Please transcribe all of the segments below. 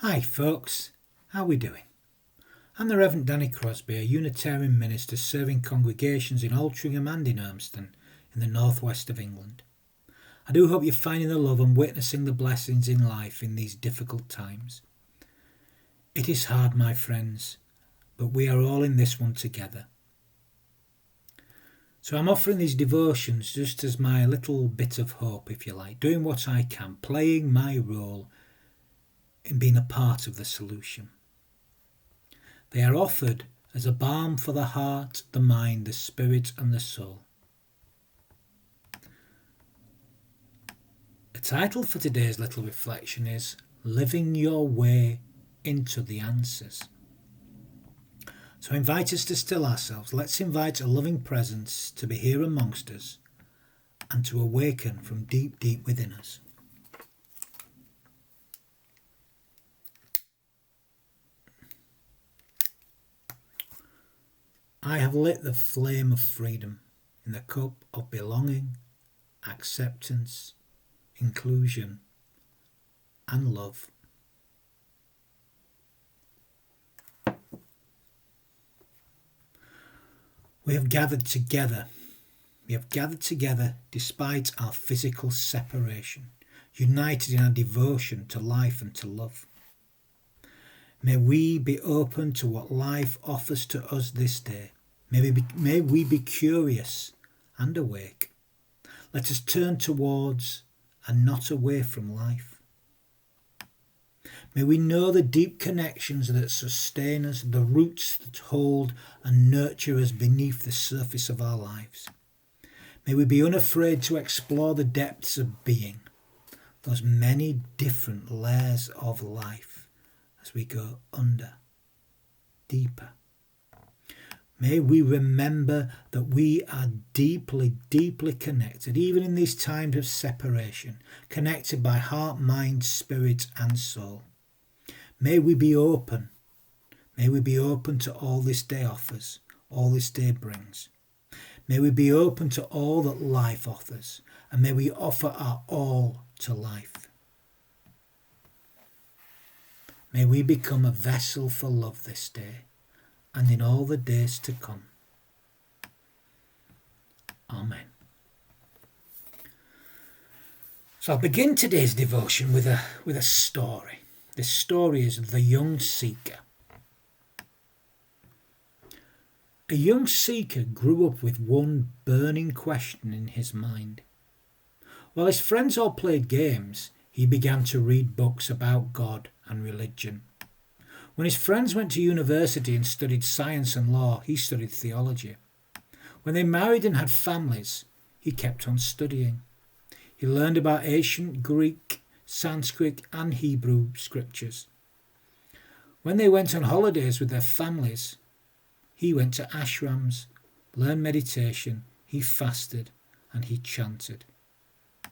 Hi folks, how are we doing? I'm the Reverend Danny Crosby, a Unitarian minister serving congregations in Altrincham and in Urmston in the northwest of England. I do hope you're finding the love and witnessing the blessings in life in these difficult times. It is hard, my friends, but we are all in this one together. So I'm offering these devotions just as my little bit of hope, if you like, doing what I can, playing my role in being a part of the solution. They are offered as a balm for the heart, the mind, the spirit and the soul. The title for today's little reflection is Living Your Way into the Answers. So I invite us to still ourselves. Let's invite a loving presence to be here amongst us and to awaken from deep, deep within us. I have lit the flame of freedom in the cup of belonging, acceptance, inclusion, and love. We have gathered together. We have gathered together despite our physical separation, united in our devotion to life and to love. May we be open to what life offers to us this day. May we be curious and awake. Let us turn towards and not away from life. May we know the deep connections that sustain us, the roots that hold and nurture us beneath the surface of our lives. May we be unafraid to explore the depths of being, those many different layers of life as we go under, deeper. May we remember that we are deeply, deeply connected, even in these times of separation, connected by heart, mind, spirit and soul. May we be open. May we be open to all this day offers, all this day brings. May we be open to all that life offers, and may we offer our all to life. May we become a vessel for love this day and in all the days to come. Amen. So I'll begin today's devotion with a story. This story is The Young Seeker. A young seeker grew up with one burning question in his mind. While his friends all played games, he began to read books about God and religion. When his friends went to university and studied science and law, he studied theology. When they married and had families, he kept on studying. He learned about ancient Greek, Sanskrit and Hebrew scriptures. When they went on holidays with their families, he went to ashrams, learned meditation, he fasted and he chanted.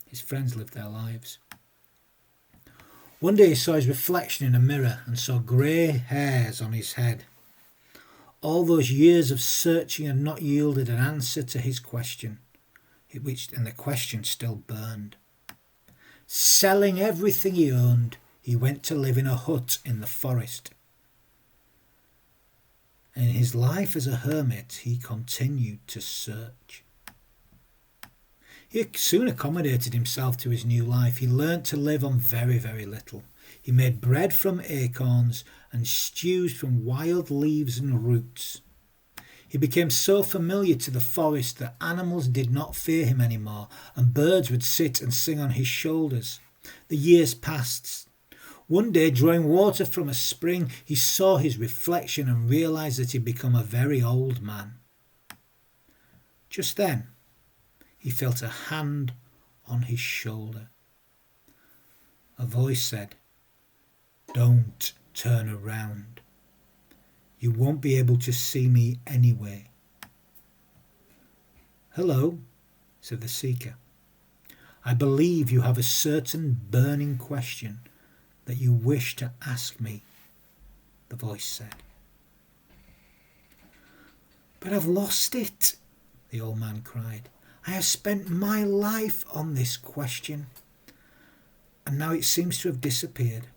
His friends lived their lives. One day he saw his reflection in a mirror and saw grey hairs on his head. All those years of searching had not yielded an answer to his question, and the question still burned. Selling everything he owned, he went to live in a hut in the forest. And in his life as a hermit, he continued to search. He soon accommodated himself to his new life. He learnt to live on very, very little. He made bread from acorns and stews from wild leaves and roots. He became so familiar to the forest that animals did not fear him anymore, and birds would sit and sing on his shoulders. The years passed. One day, drawing water from a spring, he saw his reflection and realised that he'd become a very old man. Just then, he felt a hand on his shoulder. A voice said, "Don't turn around. You won't be able to see me anyway." "Hello," said the seeker. "I believe you have a certain burning question that you wish to ask me," the voice said. "But I've lost it," the old man cried. "I have spent my life on this question, and now it seems to have disappeared."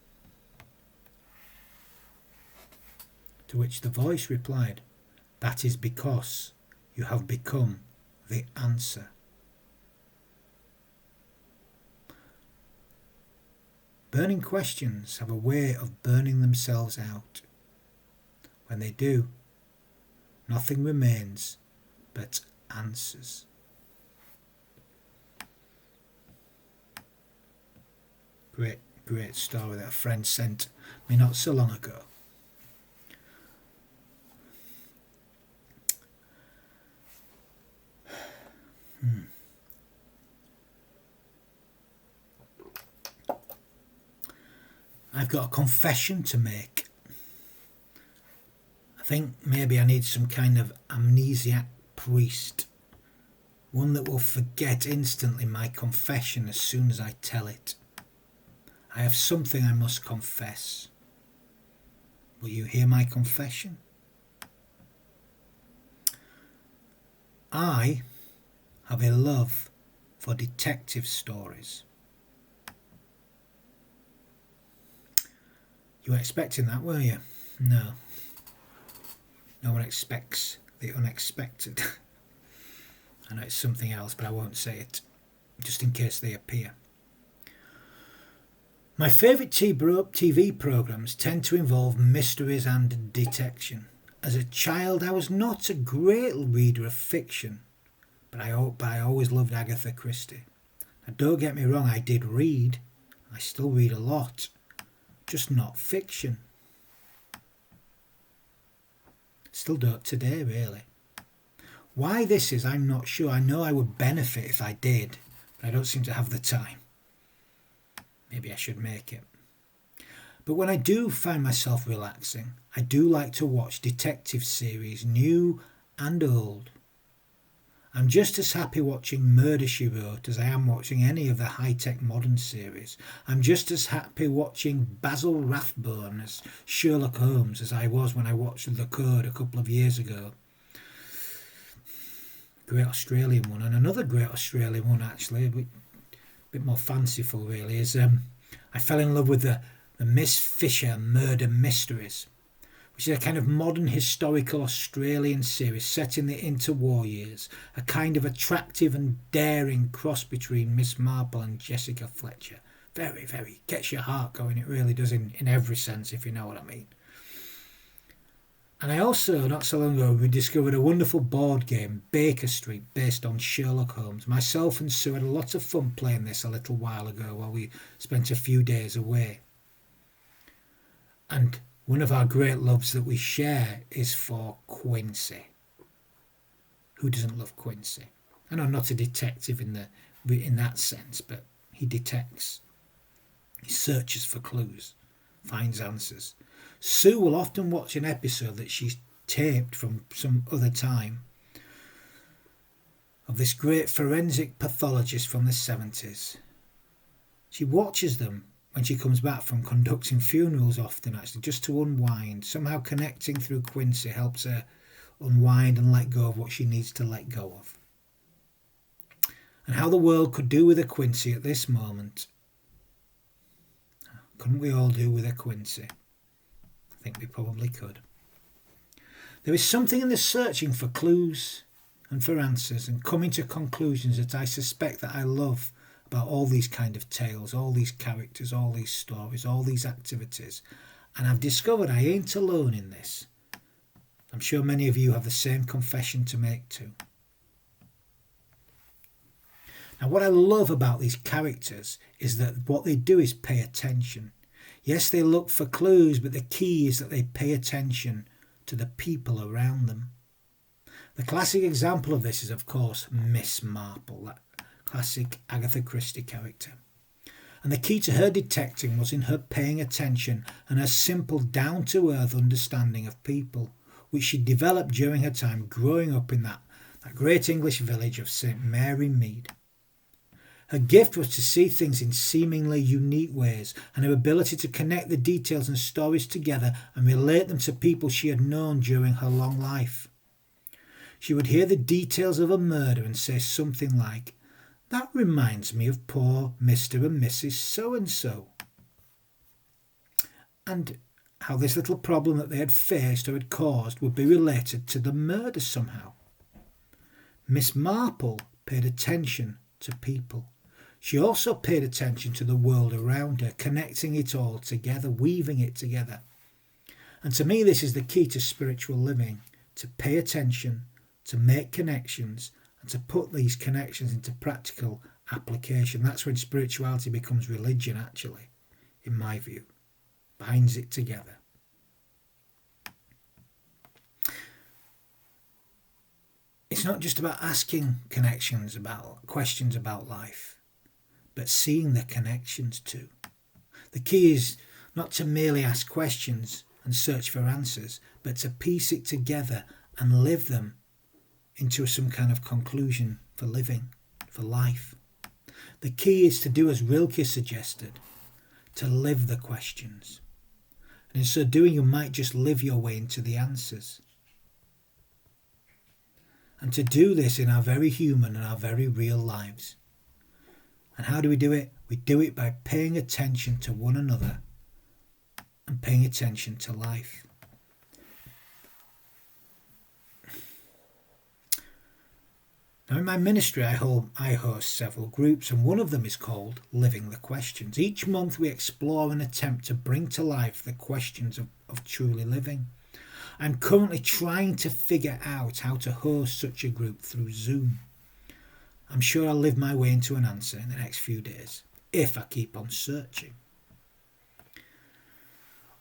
To which the voice replied, "That is because you have become the answer." Burning questions have a way of burning themselves out. When they do, nothing remains but answers. Great story that a friend sent me not so long ago. I've got a confession to make. I think maybe I need some kind of amnesiac priest. One that will forget instantly my confession as soon as I tell it. I have something I must confess. Will you hear my confession? I have a love for detective stories. You were expecting that, were you? No. No one expects the unexpected. I know it's something else, but I won't say it, just in case they appear. My favourite TV programmes tend to involve mysteries and detection. As a child, I was not a great reader of fiction, but I always loved Agatha Christie. Now, don't get me wrong, I did read. I still read a lot, just not fiction. Still don't today, really. Why this is, I'm not sure. I know I would benefit if I did, but I don't seem to have the time. Maybe I should make it. But when I do find myself relaxing, I do like to watch detective series, new and old. I'm just as happy watching Murder, She Wrote as I am watching any of the high-tech modern series. I'm just as happy watching Basil Rathbone's Sherlock Holmes as I was when I watched The Code a couple of years ago. Great Australian one. And another great Australian one, actually, a bit more fanciful really, is I fell in love with the Miss Fisher Murder Mysteries, which is a kind of modern historical Australian series set in the interwar years, a kind of attractive and daring cross between Miss Marple and Jessica Fletcher. Very, very, gets your heart going, it really does in every sense, if you know what I mean. And I also, not so long ago, we discovered a wonderful board game, Baker Street, based on Sherlock Holmes. Myself and Sue had a lot of fun playing this a little while ago while we spent a few days away. And one of our great loves that we share is for Quincy. Who doesn't love Quincy? I know, not a detective in that sense, but he detects. He searches for clues, finds answers. Sue will often watch an episode that she's taped from some other time of this great forensic pathologist from the 70s. She watches them when she comes back from conducting funerals often, actually, just to unwind. Somehow connecting through Quincy helps her unwind and let go of what she needs to let go of. And how the world could do with a Quincy at this moment. Couldn't we all do with a Quincy? I think we probably could. There is something in the searching for clues and for answers and coming to conclusions that I suspect that I love about all these kind of tales, all these characters, all these stories, all these activities. And I've discovered I ain't alone in this. I'm sure many of you have the same confession to make too. Now, what I love about these characters is that what they do is pay attention. Yes, they look for clues, but the key is that they pay attention to the people around them. The classic example of this is, of course, Miss Marple, that classic Agatha Christie character. And the key to her detecting was in her paying attention and her simple, down-to-earth understanding of people, which she developed during her time growing up in that great English village of St Mary Mead. Her gift was to see things in seemingly unique ways, and her ability to connect the details and stories together and relate them to people she had known during her long life. She would hear the details of a murder and say something like, "That reminds me of poor Mr. and Mrs. So-and-so." And how this little problem that they had faced or had caused would be related to the murder somehow. Miss Marple paid attention to people. She also paid attention to the world around her, connecting it all together, weaving it together. And to me, this is the key to spiritual living, to pay attention, to make connections, and to put these connections into practical application. That's when spirituality becomes religion, actually, in my view. Binds it together. It's not just about asking questions about life, but seeing the connections too. The key is not to merely ask questions and search for answers, but to piece it together and live them into some kind of conclusion for living, for life. The key is to do as Rilke suggested, to live the questions. And in so doing, you might just live your way into the answers. And to do this in our very human and our very real lives. And how do we do it? We do it by paying attention to one another and paying attention to life. Now in my ministry I host several groups, and one of them is called Living the Questions. Each month we explore and attempt to bring to life the questions of truly living. I'm currently trying to figure out how to host such a group through Zoom. I'm sure I'll live my way into an answer in the next few days, if I keep on searching.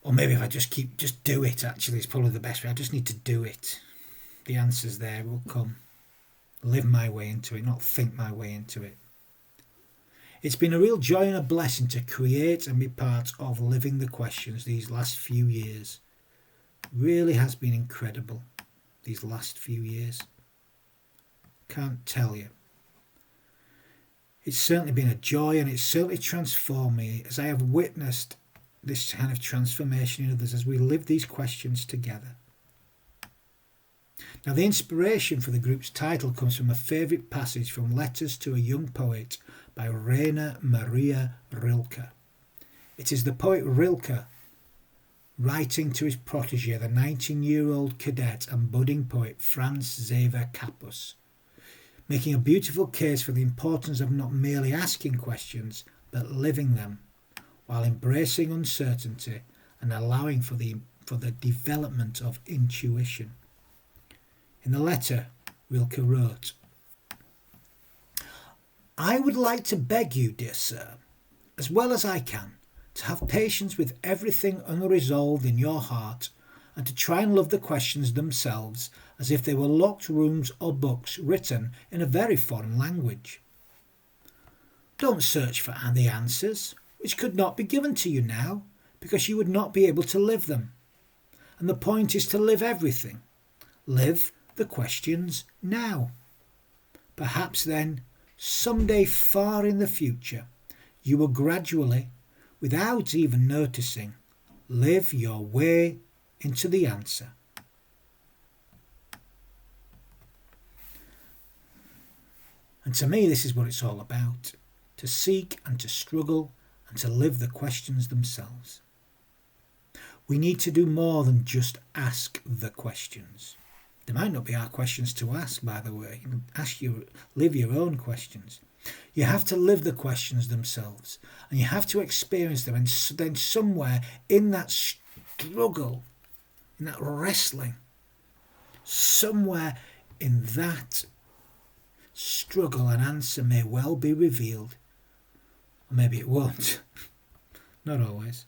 Or maybe if I just do it, actually, it's probably the best way. I just need to do it. The answers there will come. Live my way into it, not think my way into it. It's been a real joy and a blessing to create and be part of Living the Questions these last few years. Really has been incredible these last few years. Can't tell you. It's certainly been a joy, and it's certainly transformed me as I have witnessed this kind of transformation in others as we live these questions together. Now, the inspiration for the group's title comes from a favourite passage from Letters to a Young Poet by Rainer Maria Rilke. It is the poet Rilke writing to his protege, the 19-year-old cadet and budding poet Franz Xaver Capus, making a beautiful case for the importance of not merely asking questions, but living them, while embracing uncertainty and allowing for the development of intuition. In the letter, Rilke wrote, "I would like to beg you, dear sir, as well as I can, to have patience with everything unresolved in your heart, and to try and love the questions themselves as if they were locked rooms or books written in a very foreign language. Don't search for the answers, which could not be given to you now, because you would not be able to live them. And the point is to live everything. Live the questions now. Perhaps then, someday far in the future, you will gradually, without even noticing, live your way into the answer." And to me, this is what it's all about, to seek and to struggle and to live the questions themselves. We need to do more than just ask the questions. They might not be our questions to ask, by the way. Live your own questions. You have to live the questions themselves, and you have to experience them, and then somewhere in that struggle, in that wrestling, somewhere in that struggle, an answer may well be revealed. Or maybe it won't. Not always.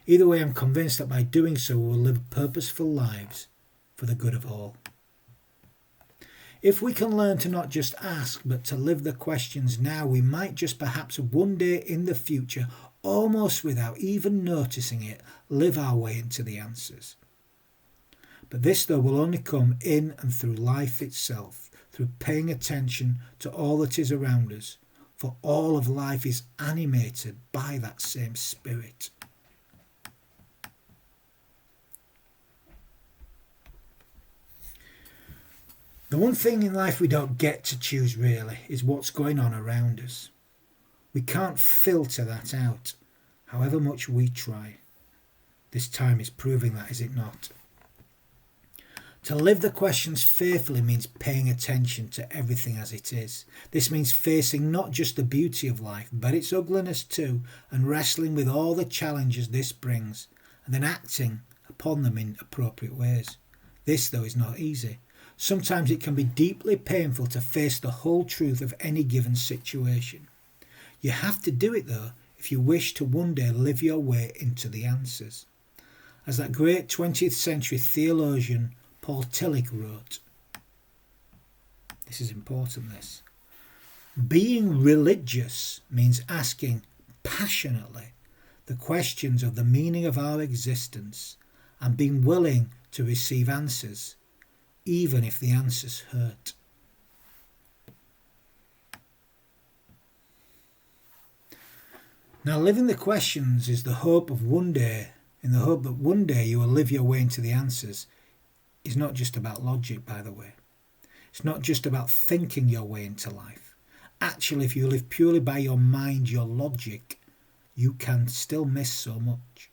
Either way, I'm convinced that by doing so we will live purposeful lives for the good of all. If we can learn to not just ask, but to live the questions now, we might just perhaps one day in the future, almost without even noticing it, live our way into the answers. But this, though, will only come in and through life itself, through paying attention to all that is around us, for all of life is animated by that same spirit. The one thing in life we don't get to choose really is what's going on around us. We can't filter that out, however much we try. This time is proving that, is it not? To live the questions faithfully means paying attention to everything as it is. This means facing not just the beauty of life, but its ugliness too, and wrestling with all the challenges this brings, and then acting upon them in appropriate ways. This, though, is not easy. Sometimes it can be deeply painful to face the whole truth of any given situation. You have to do it, though, if you wish to one day live your way into the answers. As that great 20th century theologian Paul Tillich wrote, this is important, this. Being religious means asking passionately the questions of the meaning of our existence and being willing to receive answers, even if the answers hurt. Now, living the questions is the hope of one day, in the hope that one day you will live your way into the answers, is not just about logic, by the way. It's not just about thinking your way into life. Actually, if you live purely by your mind, your logic, you can still miss so much.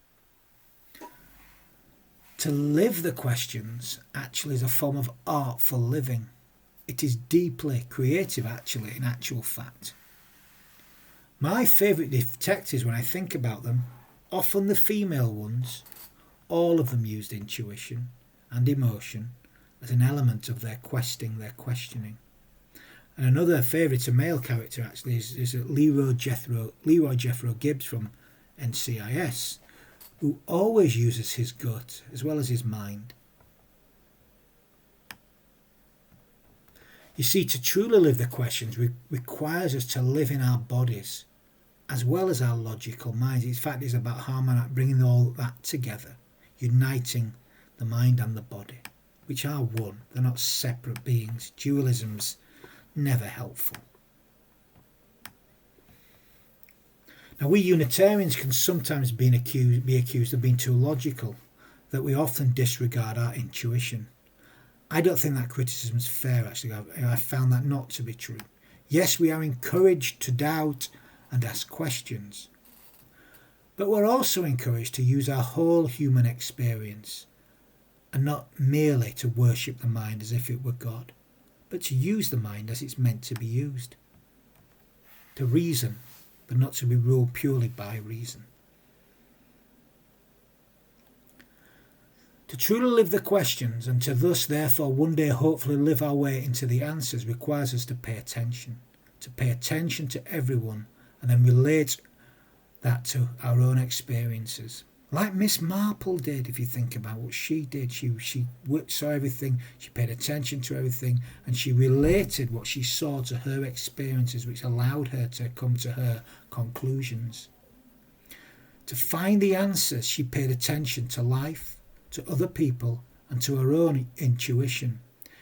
To live the questions actually is a form of artful living. It is deeply creative, actually, in actual fact. My favourite detectives, when I think about them, often the female ones, all of them used intuition and emotion as an element of their questing, their questioning. And another favourite, a male character actually, is Leroy Jethro Gibbs from NCIS, who always uses his gut as well as his mind. You see, to truly live the questions requires us to live in our bodies as well as our logical minds. In fact, it's about bringing all that together, uniting the mind and the body, which are one. They're not separate beings. Dualism's never helpful. Now, we Unitarians can sometimes be accused of being too logical, that we often disregard our intuition. I don't think that criticism is fair, actually. I found that not to be true. Yes, we are encouraged to doubt and ask questions, but we're also encouraged to use our whole human experience and not merely to worship the mind as if it were God, but to use the mind as it's meant to be used. To reason, but not to be ruled purely by reason. To truly live the questions and to thus therefore one day hopefully live our way into the answers requires us to pay attention to everyone and then relate that to our own experiences. Like Miss Marple did, if you think about what she did. She saw everything, she paid attention to everything, and she related what she saw to her experiences, which allowed her to come to her conclusions. To find the answers, she paid attention to life, to other people, and to her own intuition.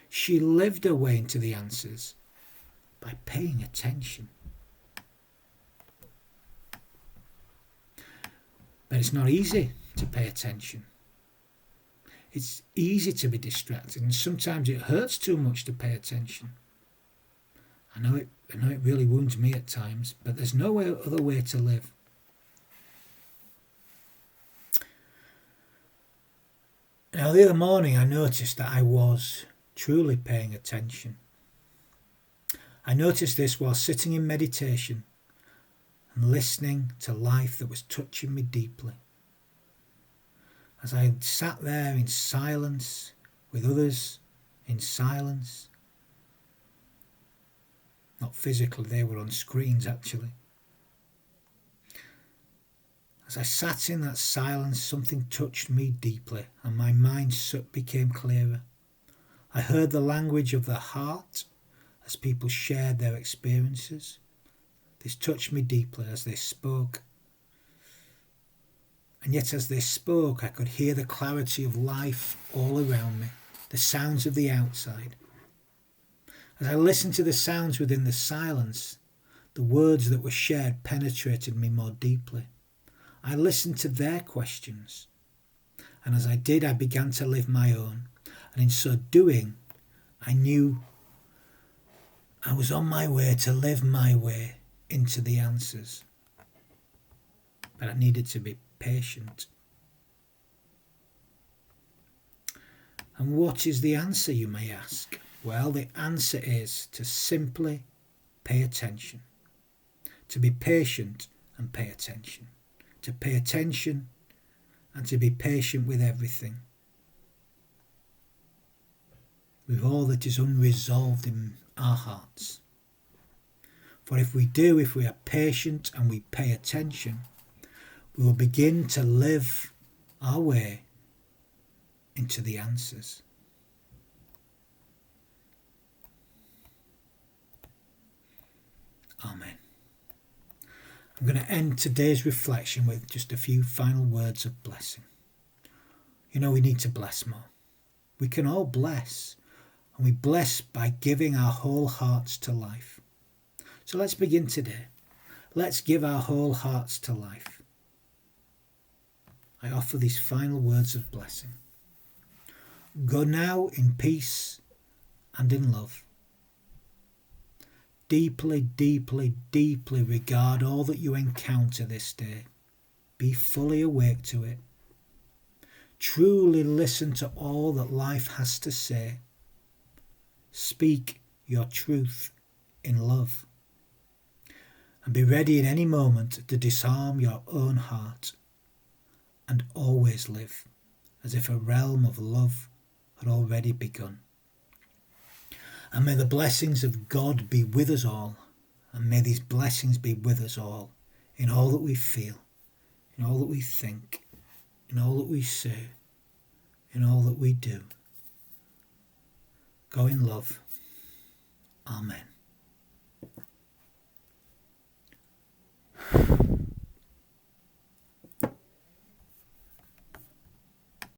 She lived her way into the answers by paying attention. But it's not easy to pay attention. It's easy to be distracted, and sometimes it hurts too much to pay attention. I know it really wounds me at times, but there's no other way to live. Now, the other morning I noticed that I was truly paying attention. I noticed this while sitting in meditation and listening to life that was touching me deeply. As I sat there in silence with others, in silence, not physically, they were on screens actually. As I sat in that silence, something touched me deeply and my mind became clearer. I heard the language of the heart as people shared their experiences. This touched me deeply as they spoke. And yet as they spoke, I could hear the clarity of life all around me, the sounds of the outside. As I listened to the sounds within the silence, the words that were shared penetrated me more deeply. I listened to their questions, and as I did, I began to live my own. And in so doing, I knew I was on my way to live my way into the answers. But I needed to be patient. And what is the answer, you may ask? Well, the answer is to simply pay attention, to be patient and pay attention, to pay attention and to be patient with everything, with all that is unresolved in our hearts. For if we are patient and we pay attention, we will begin to live our way into the answers. Amen. I'm going to end today's reflection with just a few final words of blessing. You know, we need to bless more. We can all bless, and we bless by giving our whole hearts to life. So let's begin today. Let's give our whole hearts to life. I offer these final words of blessing. Go now in peace and in love. Deeply, deeply, deeply regard all that you encounter this day. Be fully awake to it. Truly listen to all that life has to say. Speak your truth in love. And be ready in any moment to disarm your own heart and always live as if a realm of love had already begun. And may the blessings of God be with us all, and may these blessings be with us all in all that we feel, in all that we think, in all that we say, in all that we do. Go in love. Amen.